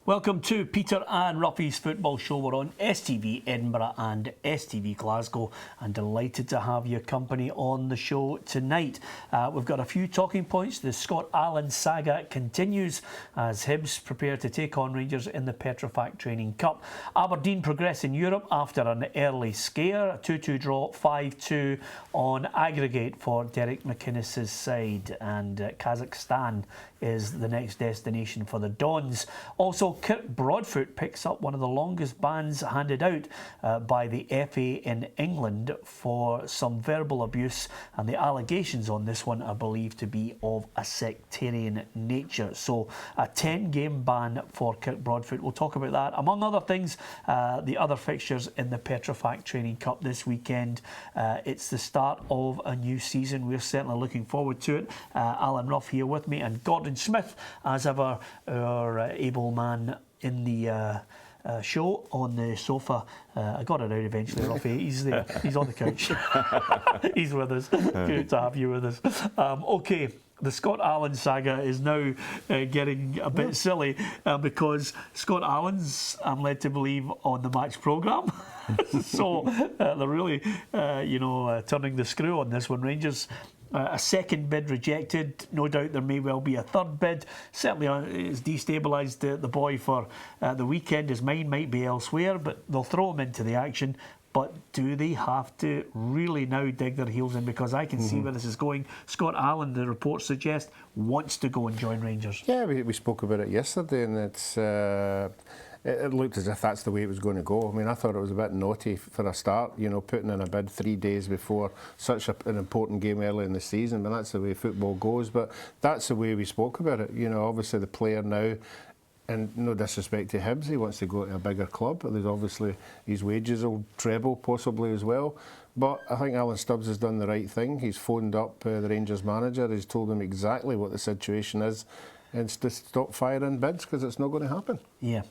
Welcome to Peter and Roughie's Football Show. We're on STV Edinburgh and STV Glasgow, and delighted to have your company on the show tonight. We've got a few talking points. The Scott Allan saga continues as Hibs prepare to take on Rangers in the Petrofac Training Cup. Aberdeen progress in Europe after an early scare. A 2-2 draw, 5-2 on aggregate for Derek McInnes's side, and Kazakhstan is the next destination for the Dons. Also, Kirk Broadfoot picks up one of the longest bans handed out by the FA in England for some verbal abuse, and the allegations on this one are believed to be of a sectarian nature. So a 10-game ban for Kirk Broadfoot. We'll talk about that. Among other things, the other fixtures in the Petrofac Training Cup this weekend. It's the start of a new season. We're certainly looking forward to it. Alan Rough here with me, and Gordon Smith, as ever, our able man in the show on the sofa. I got it out eventually, Ruffy. He's there. He's on the couch. He's with us. Good to have you with us. Okay. The Scott Allan saga is now getting a bit silly because Scott Allan's, I'm led to believe, on the match programme. So they're really, turning the screw on this one. Rangers, a second bid rejected. No doubt there may well be a third bid. Certainly it's destabilised the boy for the weekend. His mind might be elsewhere, but they'll throw him into the action. But do they have to really now dig their heels in? Because I can see where this is going. Scott Allan, the reports suggest, wants to go and join Rangers. Yeah, we spoke about it yesterday, and it looked as if that's the way it was going to go. I mean, I thought it was a bit naughty for a start, putting in a bid 3 days before such an important game early in the season, but that's the way football goes. But that's the way we spoke about it. Obviously the player now, and no disrespect to Hibs, he wants to go to a bigger club. There's obviously his wages will treble possibly as well. But I think Alan Stubbs has done the right thing. He's phoned up the Rangers manager. He's told him exactly what the situation is, and to stop firing bids, because it's not going to happen. Yeah.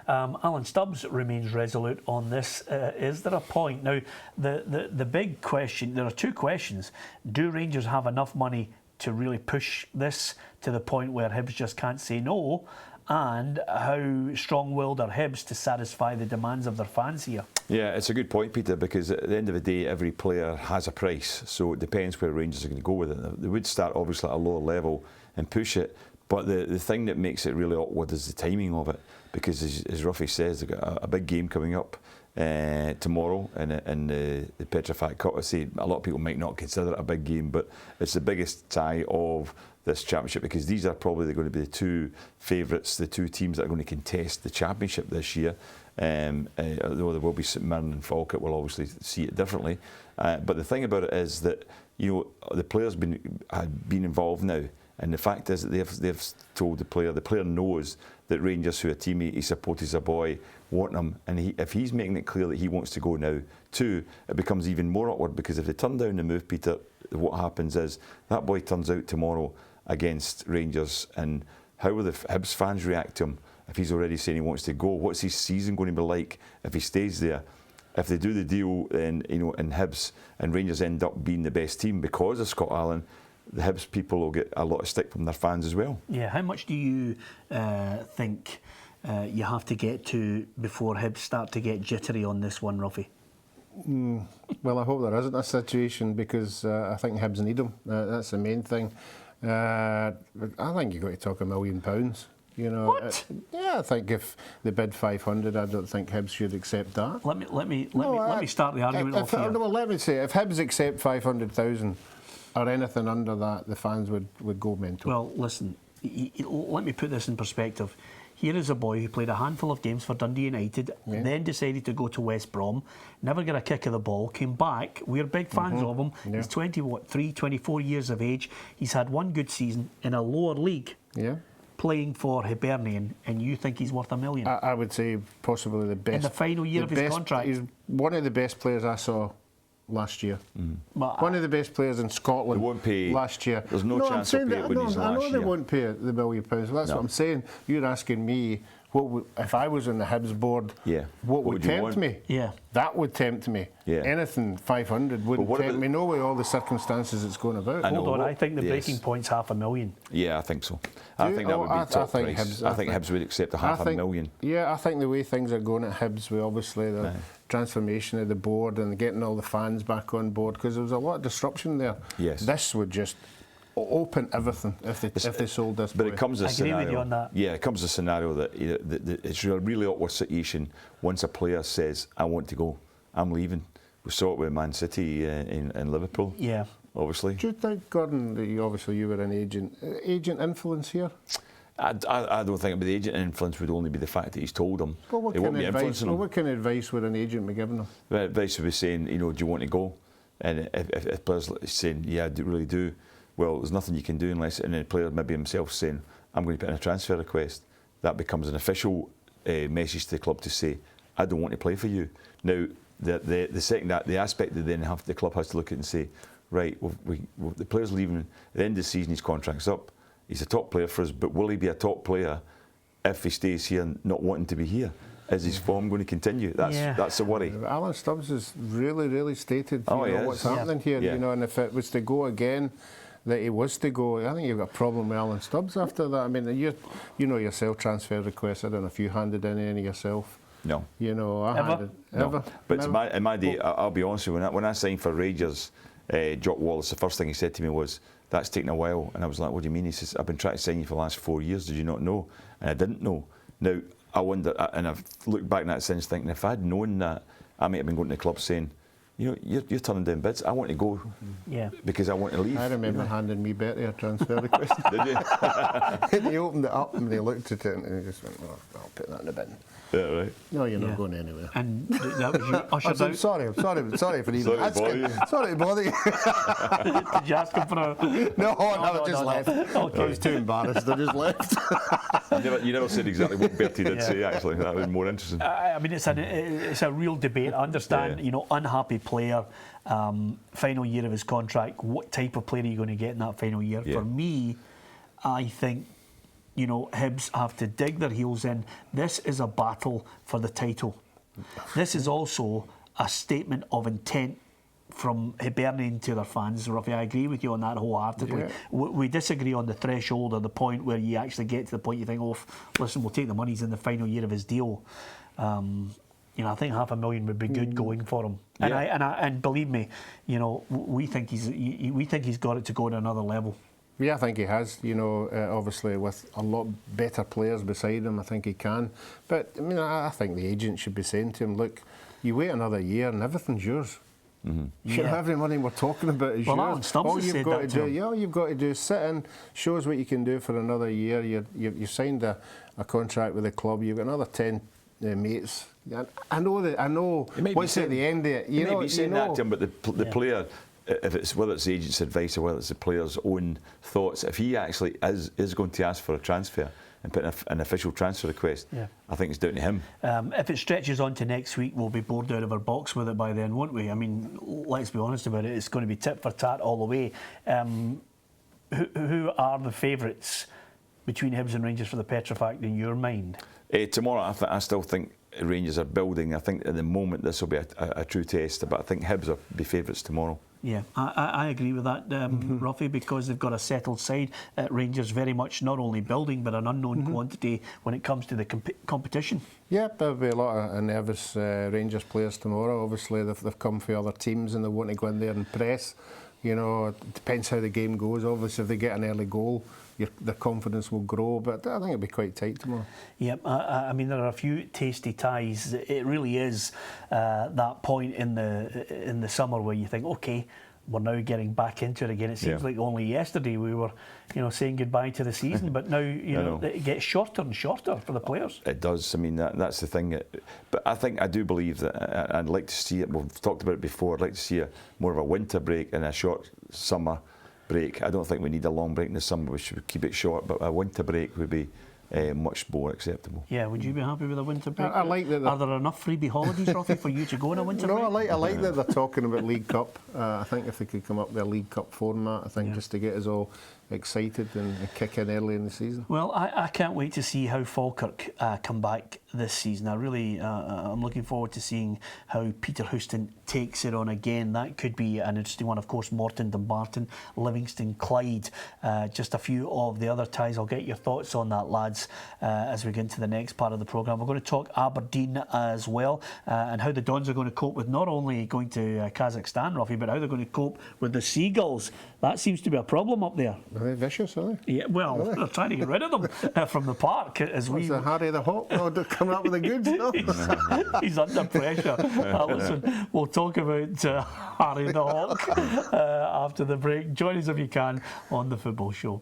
Alan Stubbs remains resolute on this. Is there a point? Now, the big question, there are two questions. Do Rangers have enough money to really push this to the point where Hibs just can't say no? And how strong-willed are Hibs to satisfy the demands of their fans here? Yeah, it's a good point, Peter, because at the end of the day, every player has a price, so it depends where Rangers are going to go with it. They would start obviously at a lower level and push it, but the thing that makes it really awkward is the timing of it, because as Ruffy says, they've got a big game coming up tomorrow in the Petrofac Cup. I say a lot of people might not consider it a big game, but it's the biggest tie of this championship, because these are probably going to be the two favourites, the two teams that are going to contest the championship this year. Although there will be St Mirren and Falkirk, will obviously see it differently. But the thing about it is that the players had been involved now, and the fact is that they've told the player knows that Rangers, who are a teammate, he supports a boy, want him, and if he's making it clear that he wants to go now too, it becomes even more awkward, because if they turn down the move, Peter, what happens is that boy turns out tomorrow against Rangers, and how will the Hibs fans react to him if he's already saying he wants to go? What's his season going to be like if he stays there? If they do the deal, then in Hibs and Rangers end up being the best team because of Scott Allan, the Hibs people will get a lot of stick from their fans as well. Yeah, how much do you think you have to get to before Hibs start to get jittery on this one, Ruffy? Well, I hope there isn't a situation, because I think Hibs need him. That's the main thing. I think you've got to talk £1 million. What? Yeah, I think if they bid 500, I don't think Hibs should accept that. Let me start the argument off here. Well, let me say, if Hibs accept 500,000 or anything under that, the fans would go mental. Well, listen, let me put this in perspective. Here is a boy who played a handful of games for Dundee United, then decided to go to West Brom, never got a kick of the ball, came back. We're big fans of him. Yeah. He's 24 years of age. He's had one good season in a lower league, playing for Hibernian, and you think he's worth $1 million? I would say possibly the best. In the final year of his contract. He's one of the best players I saw last year. One of the best players in Scotland last year. There's no chance of paying it when he's last year. I know they won't pay the £1 million. That's what I'm saying. You're asking me if I was on the Hibs board, what would you tempt want? me? Yeah. That would tempt me. Yeah. Anything 500 wouldn't tempt me. No way, all the circumstances it's going about. Hold on, I think the breaking point's $500,000. Yeah, I think so. I think that would be top price. I think Hibs would accept a $500,000. Yeah, I think the way things are going at Hibs, with obviously the transformation of the board and getting all the fans back on board, because there was a lot of disruption there. Yes. This would just open everything if they sold this. But it comes a scenario. I agree with you on that. Yeah, it comes a scenario that, it's a really awkward situation once a player says, "I want to go, I'm leaving." We saw it with Man City in Liverpool. Yeah. Do Obviously. you think, Gordon, that you were an agent influence here? I don't think the agent influence would only be the fact that he's told him. Well, what kind of advice would an agent be giving him? The advice would be saying, do you want to go? And if players saying, yeah, I really do, well, there's nothing you can do unless, and the player maybe himself saying, I'm going to put in a transfer request. That becomes an official message to the club to say, I don't want to play for you. Now, the second the aspect that then the club has to look at and say, right, the player's leaving at the end of the season, his contract's up. He's a top player for us, but will he be a top player if he stays here not wanting to be here? Is his form going to continue? That's a worry. Alan Stubbs has really stated what's happening here. Yeah. And if it was to go again, that he was to go, I think you've got a problem with Alan Stubbs after that. I mean, you know yourself, transfer requests. I don't know if you handed in any yourself. No. I handed ever. But in my day, I'll be honest with you. When I signed for Rangers, Jock Wallace, the first thing he said to me was, "That's taken a while." And I was like, "What do you mean?" He says, "I've been trying to sign you for the last 4 years. Did you not know?" And I didn't know. Now, I wonder, and I've looked back in that sense thinking, if I'd known that, I might have been going to the club saying, you're turning down bids. I want to go because I want to leave. I remember handing me Betty a transfer request. Did you? He opened it up and they looked at it and he just went, well, I'll put that in the bin. Yeah, right. No, you're not going anywhere. And that was you ushered out. Sorry for even asking. Sorry to bother you. Did you ask him for a... No, I just left. Okay. I was too embarrassed. I just left. You never said exactly what Bertie did say, actually. That would be more interesting. I mean, it's a real debate. I understand, unhappy player, final year of his contract. What type of player are you going to get in that final year? Yeah. For me, I think, Hibs have to dig their heels in. This is a battle for the title. This is also a statement of intent from Hibernian to their fans. Roughie, I agree with you on that wholeheartedly. Yeah. We disagree on the threshold or the point where you actually get to the point you think, listen, we'll take the money. He's in the final year of his deal. I think $500,000 would be good going for him. Yeah. And believe me, we think he's got it to go to another level. Yeah, I think he has. Obviously with a lot better players beside him, I think he can. But I mean, I think the agent should be saying to him, look, you wait another year and everything's yours. Mm-hmm. Every money we're talking about is yours. Alan Stubbs has said that to him. All you've got to do is sit in, show us what you can do for another year. You've signed a contract with the club. You've got another 10 mates. I know. What's at the end of it? You may be saying that to him, but the player, if it's whether it's the agent's advice or whether it's the player's own thoughts, if he actually is going to ask for a transfer and put an official transfer request, I think it's down to him. If it stretches on to next week, we'll be bored out of our box with it by then, won't we? I mean, let's be honest about it, it's going to be tit for tat all the way. Who are the favourites between Hibs and Rangers for the Petrofac in your mind? Tomorrow, I still think Rangers are building. I think at the moment this will be a true test, but I think Hibs will be favourites tomorrow. Yeah, I agree with that, Roughie, because they've got a settled side. Rangers very much not only building, but an unknown quantity when it comes to the competition. Yeah, there'll be a lot of nervous Rangers players tomorrow. Obviously, they've come for other teams and they want to go in there and press. It depends how the game goes. Obviously, if they get an early goal, their confidence will grow, but I think it'll be quite tight tomorrow. Yep, I mean, there are a few tasty ties. It really is that point in the summer where you think, okay, we're now getting back into it again. It seems like only yesterday we were, saying goodbye to the season, but now, it gets shorter and shorter for the players. It does. I mean, that's the thing. But I do believe that I'd like to see it. We've talked about it before. I'd like to see more of a winter break and a short summer break. I don't think we need a long break in the summer. We should keep it short, but a winter break would be much more acceptable. Yeah, would you be happy with a winter break? I like that. Are there enough freebie holidays, Roughie, for you to go on a winter break? No, I like that they're talking about League Cup. I think if they could come up with a League Cup format, I think just to get us all excited and kick in early in the season. Well, I can't wait to see how Falkirk come back this season. I really, I'm looking forward to seeing how Peter Houston takes it on again. That could be an interesting one. Of course, Morton, Dumbarton, Livingston, Clyde, just a few of the other ties. I'll get your thoughts on that, lads, as we get into the next part of the programme. We're going to talk Aberdeen as well, and how the Dons are going to cope with not only going to Kazakhstan, Roughie, but how they're going to cope with the Seagulls. That seems to be a problem up there. Are they vicious, are they? Yeah, well, they're trying to get rid of them from the park. What's the Harry the Hawk coming up with the goods? No? He's under pressure. Listen, we'll talk about Harry the Hawk after the break. Join us if you can on The Football Show.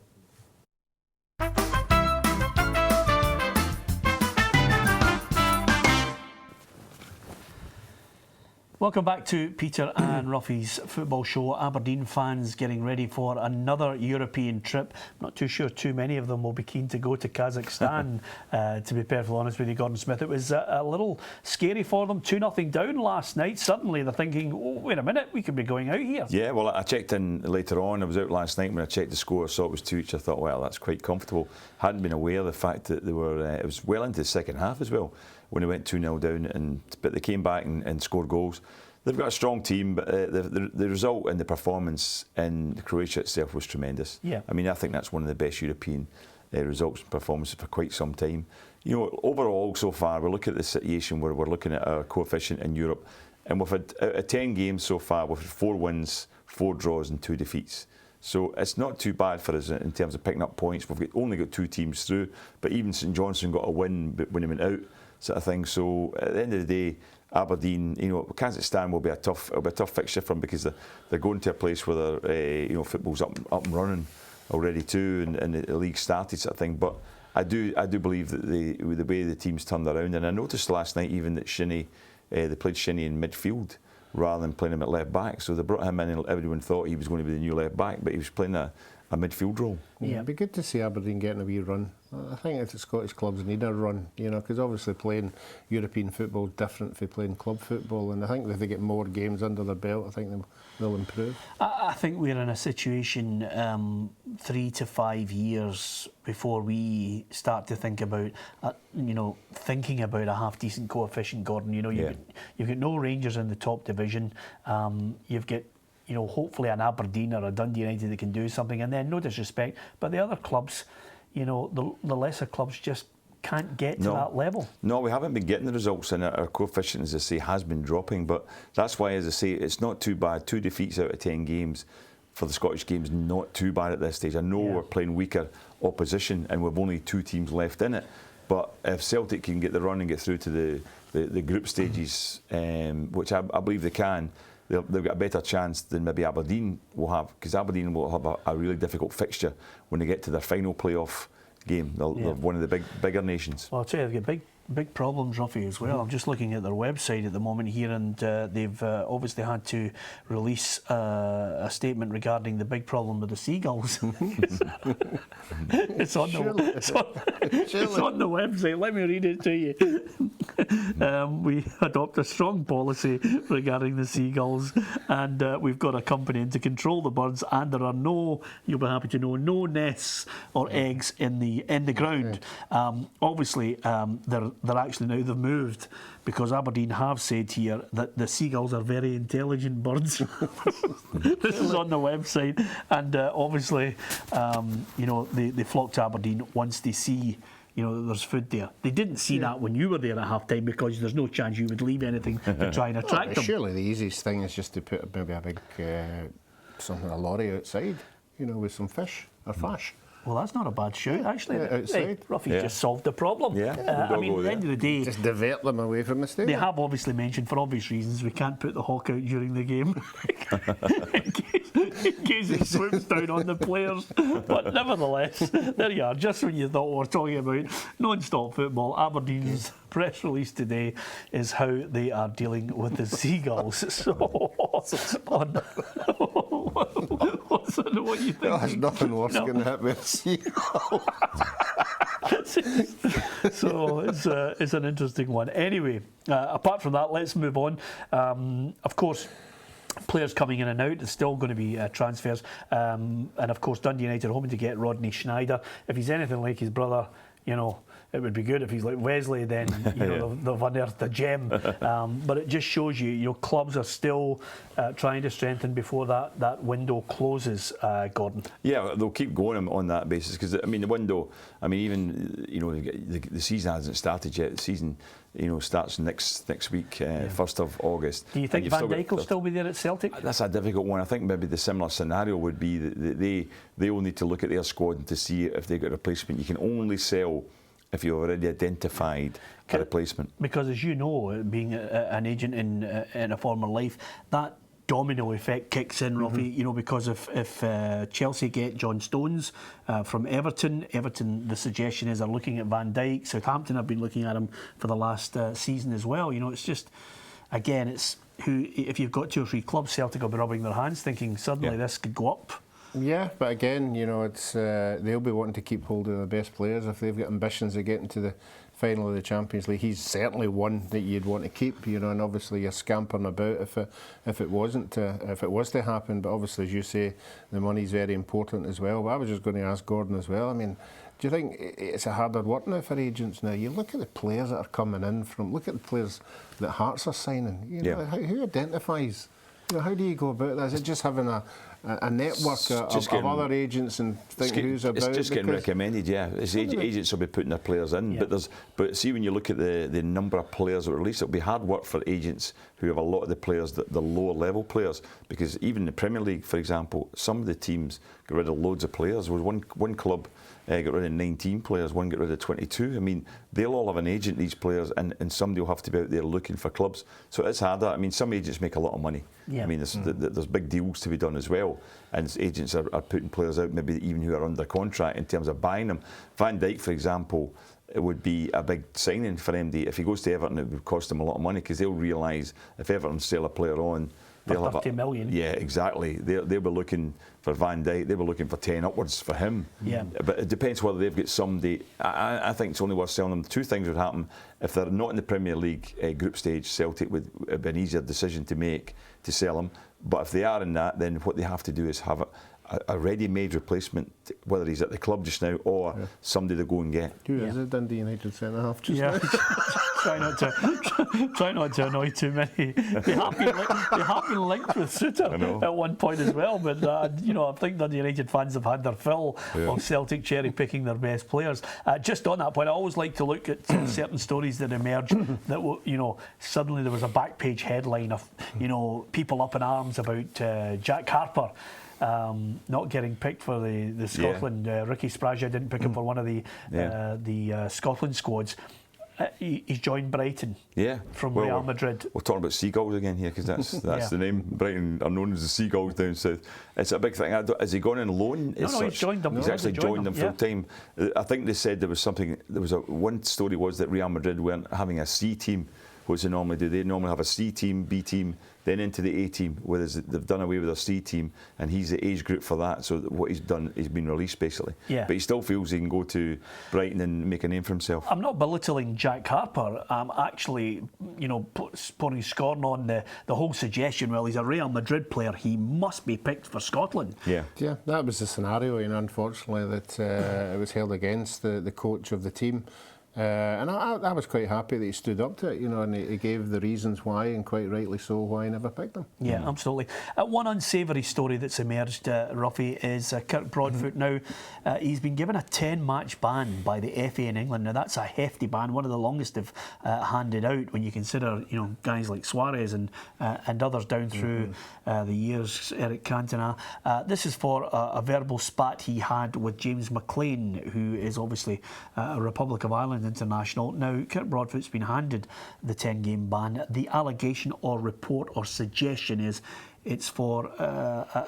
Welcome back to Peter and Roughie's Football Show. Aberdeen fans getting ready for another European trip. Not too sure too many of them will be keen to go to Kazakhstan, to be perfectly honest with you, Gordon Smith. It was a little scary for them, 2-0 down last night. Suddenly they're thinking, oh, wait a minute, we could be going out here. Yeah, well, I checked in later on. I was out last night when I checked the score, saw it was 2-2. I thought, well, that's quite comfortable. Hadn't been aware of the fact that they were, it was well into the second half as well, when they went 2-0 down, but they came back and scored goals. They've got a strong team, but the result and the performance in Croatia itself was tremendous. Yeah. I mean, I think that's one of the best European results and performances for quite some time. You know, overall so far, we're looking at the situation where we're looking at our coefficient in Europe, and we've had 10 games so far, we've had 4 wins, 4 draws and 2 defeats. So it's not too bad for us in terms of picking up points. We've only got 2 teams through, but even St Johnstone got a win when he went out, sort of thing. So at the end of the day, Aberdeen, you know, Kazakhstan will be a tough fixture for them, because they're going to a place where you know, football's up and running already too, and the league started, sort of thing. But I do believe that the way the team's turned around, and I noticed last night even that Shinnie, they played Shinnie in midfield rather than playing him at left back. So they brought him in, and everyone thought he was going to be the new left back, but he was playing a midfield role. Yeah, it'd be good to see Aberdeen getting a wee run. I think that the Scottish clubs need a run, you know, because obviously playing European football is different from playing club football, and I think if they get more games under their belt, I think they'll improve. I think we're in a situation 3 to 5 years before we start to think about, you know, thinking about a half decent coefficient, Gordon. You know, you've got no Rangers in the top division. You've got, you know, hopefully an Aberdeen or a Dundee United that can do something, and then no disrespect, but the other clubs, you know, the lesser clubs just can't get to that level. No, we haven't been getting the results, and our coefficient, as I say, has been dropping. But that's why, as I say, it's not too bad. 2 defeats out of 10 games for the Scottish games, not too bad at this stage. I know we're playing weaker opposition, and we've only 2 teams left in it. But if Celtic can get the run and get through to the group stages, which I believe they can, they've got a better chance than maybe Aberdeen will have, because Aberdeen will have a really difficult fixture when they get to their final playoff game. They're one of the bigger nations. Well, I'll tell you, they've got big problems, Roughie, as well. I'm just looking at their website at the moment here, and they've obviously had to release a statement regarding the big problem with the Seagulls. It's on the website. Let me read it to you. We adopt a strong policy regarding the Seagulls, and we've got a company to control the birds, and there are no, you'll be happy to know, no nests or eggs in the ground. Obviously, they're actually now, they've moved, because Aberdeen have said here that the seagulls are very intelligent birds. This is on the website, and obviously, you know, they flock to Aberdeen once they see, you know, that there's food there. They didn't see that when you were there at half time, because there's no chance you would leave anything to try and attract them. Surely the easiest thing is just to put maybe a big a lorry outside, you know, with some fish or fish. Well, that's not a bad shout, actually. Hey, Roughie just solved the problem. I mean, at the end of the day, just divert them away from the stadium. They have obviously mentioned, for obvious reasons, we can't put the hawk out during the game in case it swoops down on the players. But nevertheless, there you are. Just when you thought we were talking about non-stop football, Aberdeen's press release today is how they are dealing with the Seagulls. So, what do you think? There's nothing worse going to happen with a seagull. So it's an interesting one. Anyway, apart from that, let's move on. Of course, players coming in and out. There's still going to be transfers. And of course, Dundee United are hoping to get Rodney Schneider. If he's anything like his brother, you know, it would be good. If he's like Wesley, then you know they've unearthed a gem. But it just shows you, your clubs are still trying to strengthen before that window closes. Gordon. Yeah, they'll keep going on that basis because I mean the window. I mean even the season hasn't started yet. The season starts next week, 1st of August. Do you think Van Dijk will still be there at Celtic? That's a difficult one. I think maybe the similar scenario would be that they will need to look at their squad and to see if they've got a replacement. You can only sell if you've already identified a replacement. Because as you know, being an agent in a former life, that domino effect kicks in, Roughie, because if Chelsea get John Stones from Everton, the suggestion is they're looking at Van Dijk. Southampton have been looking at him for the last season as well. It's just, again, it's who, if you've got 2 or 3 clubs, Celtic will be rubbing their hands thinking suddenly this could go up. Yeah, but again, it's they'll be wanting to keep hold of the best players if they've got ambitions of getting to the final of the Champions League. He's certainly one that you'd want to keep, and obviously you're scampering about if it was to happen. But obviously, as you say, the money's very important as well. But I was just going to ask Gordon as well. I mean, do you think it's a harder work now for agents now? You look at the players that are coming in look at the players that Hearts are signing. Who identifies? How do you go about that? Is it just having a network of other agents and think who's about? It's just getting recommended, agents will be putting their players in, but see, when you look at the number of players that were released, it'll be hard work for agents who have a lot of the players, the lower level players, because even the Premier League, for example, some of the teams got rid of loads of players. There was one club got rid of 19 players, one got rid of 22. I mean, they'll all have an agent, these players, and somebody will have to be out there looking for clubs. So it's harder. I mean, some agents make a lot of money. I mean, there's big deals to be done as well, and agents are putting players out, maybe even who are under contract, in terms of buying them. Van Dijk, for example, it would be a big signing for MD. If he goes to Everton, it would cost them a lot of money, because they'll realise if Everton sell a player on, they'll have 30 million. Yeah, exactly. They'll be looking for Van Dijk. They'll be looking for 10 upwards for him. Yeah. But it depends whether they've got somebody. I think it's only worth selling them. 2 things would happen. If they're not in the Premier League group stage, Celtic would be an easier decision to make to sell them. But if they are in that, then what they have to do is have a ready-made replacement, whether he's at the club just now or somebody to go and get. Who is it? Dundee United centre-half just now? Try not to annoy too many. They have been linked with Suter at one point as well, but I think Dundee United fans have had their fill of Celtic cherry picking their best players. Just on that point, I always like to look at certain stories that emerge that suddenly there was a back page headline of people up in arms about Jack Harper not getting picked for the Scotland. Ricky Spraja didn't pick him for one of the Scotland squads. He's joined Brighton from Real Madrid. We're talking about Seagulls again here, because that's the name. Brighton are known as the Seagulls down south. It's a big thing. Has he gone on loan? No, he's joined them. He's actually joined them full time. I think they said there was one story was that Real Madrid weren't having a C team, which they normally do. They normally have a C team, B team, then into the A team, whereas they've done away with their C team, and he's the age group for that. So what he's done, he's been released basically. But he still feels he can go to Brighton and make a name for himself. I'm not belittling Jack Harper. I'm actually, pouring scorn on the whole suggestion. Well, he's a Real Madrid player, he must be picked for Scotland. Yeah, that was the scenario, unfortunately, that it was held against the coach of the team. And I was quite happy that he stood up to it, and he gave the reasons why, and quite rightly so, why he never picked them. Yeah, absolutely. One unsavoury story that's emerged, Roughie, is Kirk Broadfoot. Now, he's been given a 10-match ban by the FA in England. Now, that's a hefty ban, one of the longest they've handed out when you consider, guys like Suarez and others down through the years, Eric Cantona. This is for a verbal spat he had with James McLean, who is obviously a Republic of Ireland international. Now, Kirk Broadfoot's been handed the 10-game ban. The allegation or report or suggestion is it's for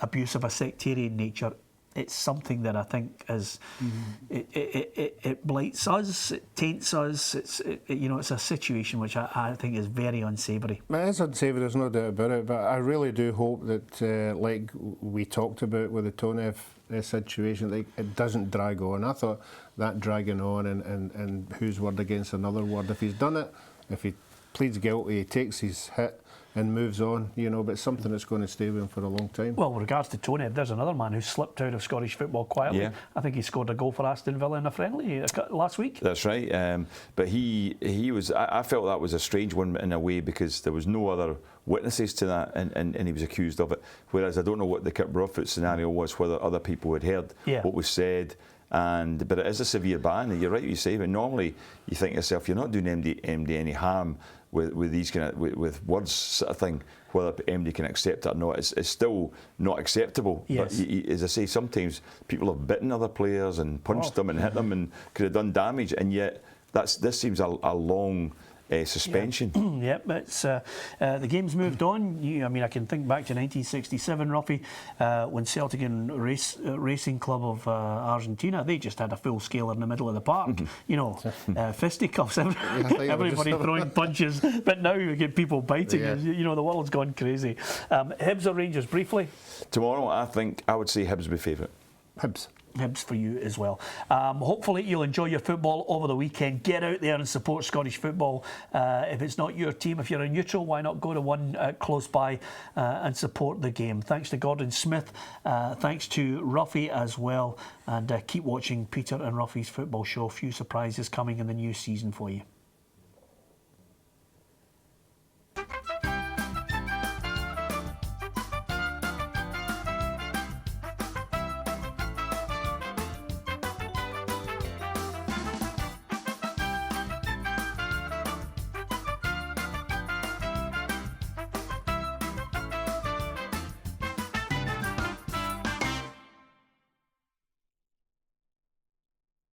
abuse of a sectarian nature. It's something that I think is it blights us, it taints us. It's a situation which I think is very unsavoury. It is unsavoury, there's no doubt about it. But I really do hope that, like we talked about with the Tonev situation, like, it doesn't drag on. I thought that dragging on and whose word against another word. If he's done it, if he pleads guilty, he takes his hit, and moves on, you know, but it's something that's going to stay with him for a long time. Well, with regards to Tony, there's another man who slipped out of Scottish football quietly. Yeah. I think he scored a goal for Aston Villa in a friendly last week. That's right. But he was. I felt that was a strange one in a way because there was no other witnesses to that, and he was accused of it. Whereas I don't know what the Kip Broadfoot scenario was, whether other people had heard what was said. But it is a severe ban, and you're right what you say. But normally you think to yourself, you're not doing MD any harm with these kind of with words sort of thing. Whether MD can accept it or not, it's still not acceptable. Yes. But as I say, sometimes people have bitten other players and punched them and hit them and could have done damage, and yet this seems a long suspension. Yeah, but the game's moved on. I mean, I can think back to 1967, Roughie, when Celtic and Racing Club of Argentina, they just had a full scaler in the middle of the park. You know, fisticuffs, everybody throwing punches. But now we get people biting. Yeah. You know, the world's gone crazy. Hibs or Rangers, briefly? Tomorrow, I would say Hibs will be favourite. Hibs for you as well. Hopefully you'll enjoy your football over the weekend. Get out there and support Scottish football. If it's not your team, if you're a neutral, why not go to one close by and support the game. Thanks to Gordon Smith. Thanks to Roughie as well. And keep watching Peter and Roughie's football show. A few surprises coming in the new season for you.